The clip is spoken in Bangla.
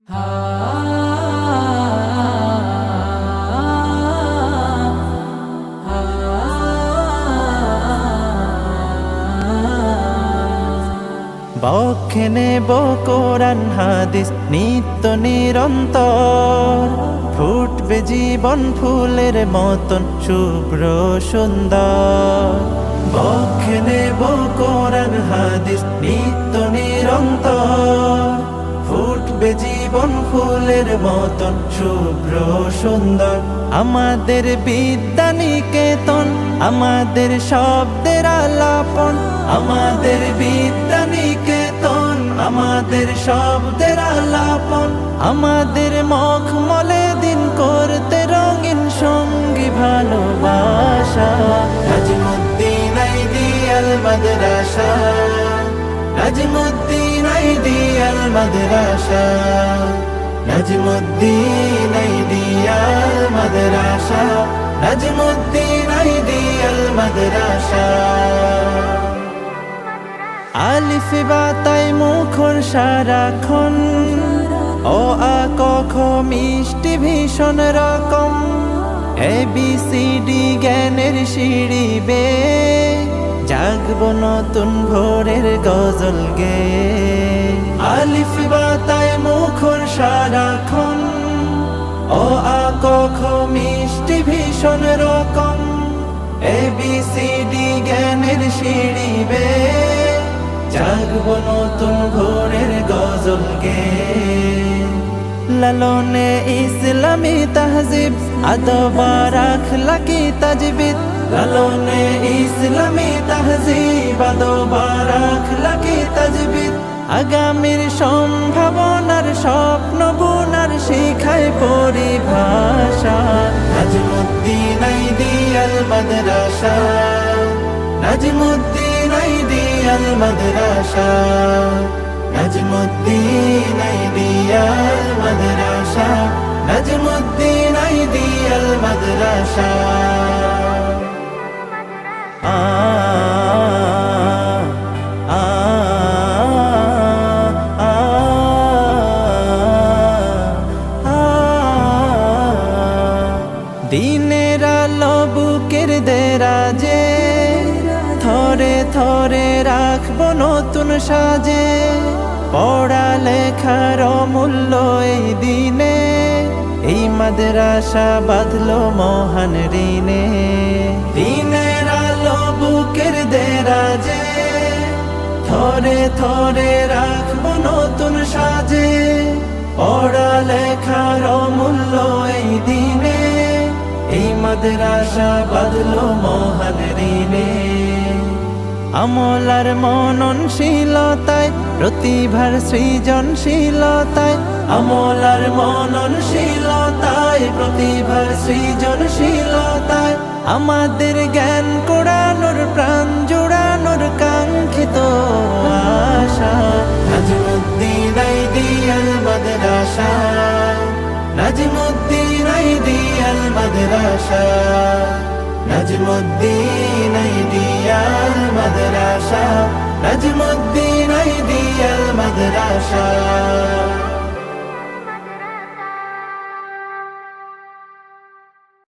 বক্ষে নেব কোরআন হাদিস নিত্য নিরন্তর, ফুটবে জীবন ফুলের মতন শুভ্র সুন্দর। বক্ষে নেব কোরআন হাদিস নিত্য নিরন্তর, ফুটবে জীবন ফুলের মতন শুভ্র সুন্দর। আমাদের বিদ্যা নিকেতন, আমাদের শব্দের আলাপন, আমাদের বিদ্যা নিকেতন, আমাদের শব্দের আলাপন। আমাদের মখমলে দিন করতে রঙিন সঙ্গী ভালোবাসা। নাজমুদ্দিন আইডিয়াল মাদ্রাসা, নাজমুদ্দিন আইডিয়াল মাদ্রাসা, নাজমুদ্দিন আইডিয়াল মাদ্রাসা, নাজমুদ্দিন আইডিয়াল মাদ্রাসা। আলিফ বাতায় মুখর সারাক্ষণ, অ আ ক খ মিষ্টি ভীষণ রকম। ABCD জ্ঞানের সিঁড়ি বেয়ে জাগবো নতুন ভোরের গজল গে। আলিফ বাতায় মুখর সারাক্ষণ, অ আ ক খ মিষ্টি ভীষণ রকম। ABCD জ্ঞানের সিঁড়ি বেয়ে জাগবো নতুন ভোরের গজল গে। লালনে ইসলামী তাহজিব, আদব আর আখলাকি তাজবিদ। লালনে ইসলামী তাহজিব, আদব আর আখলাকি তাজবিদ। আগামীর সম্ভাবনার স্বপ্ন বুনার শিখায় পরিভাষা। নাজমুদ্দিন আইডিয়াল মাদ্রাসা, নাজমুদ্দিন আইডিয়াল মাদ্রাসা, নাজমুদ্দিন আইডিয়াল মাদ্রাসা, নাজমুদ্দিন আইডিয়াল মাদ্রাসা। দিনের আলো বুকের দেরাজে, থরে থরে রাখবো নতুন সাজে। পড়া লেখার অমূল্য এই দিনে, এই মাদ্রাসা বাঁধলো মহান ঋণে। দিনের আলো বুকের দেরাজে, থরে থরে রাখবো নতুন সাজে। পড়া লেখার অমূল্য এই দিনে, এই মাদ্রাসা বাঁধলো মহান ঋণে। আমল আর মননশীলতায়, প্রতিভার সৃজনশীলতায়। আমল আর মননশীলতায়, প্রতিভার সৃজনশীলতায়। আমাদের জ্ঞান কোড়ানোর, প্রাণ জোড়ানোর কাঙ্ক্ষিত আশা। নাজমুদ্দিন আইডিয়াল মাদ্রাসা, নাজমুদ্দিন আইডিয়াল মাদ্রাসা, নাজমুদ্দিন আইডিয়াল মাদ্রাসা, নাজমুদ্দিন আইডিয়াল মাদ্রাসা।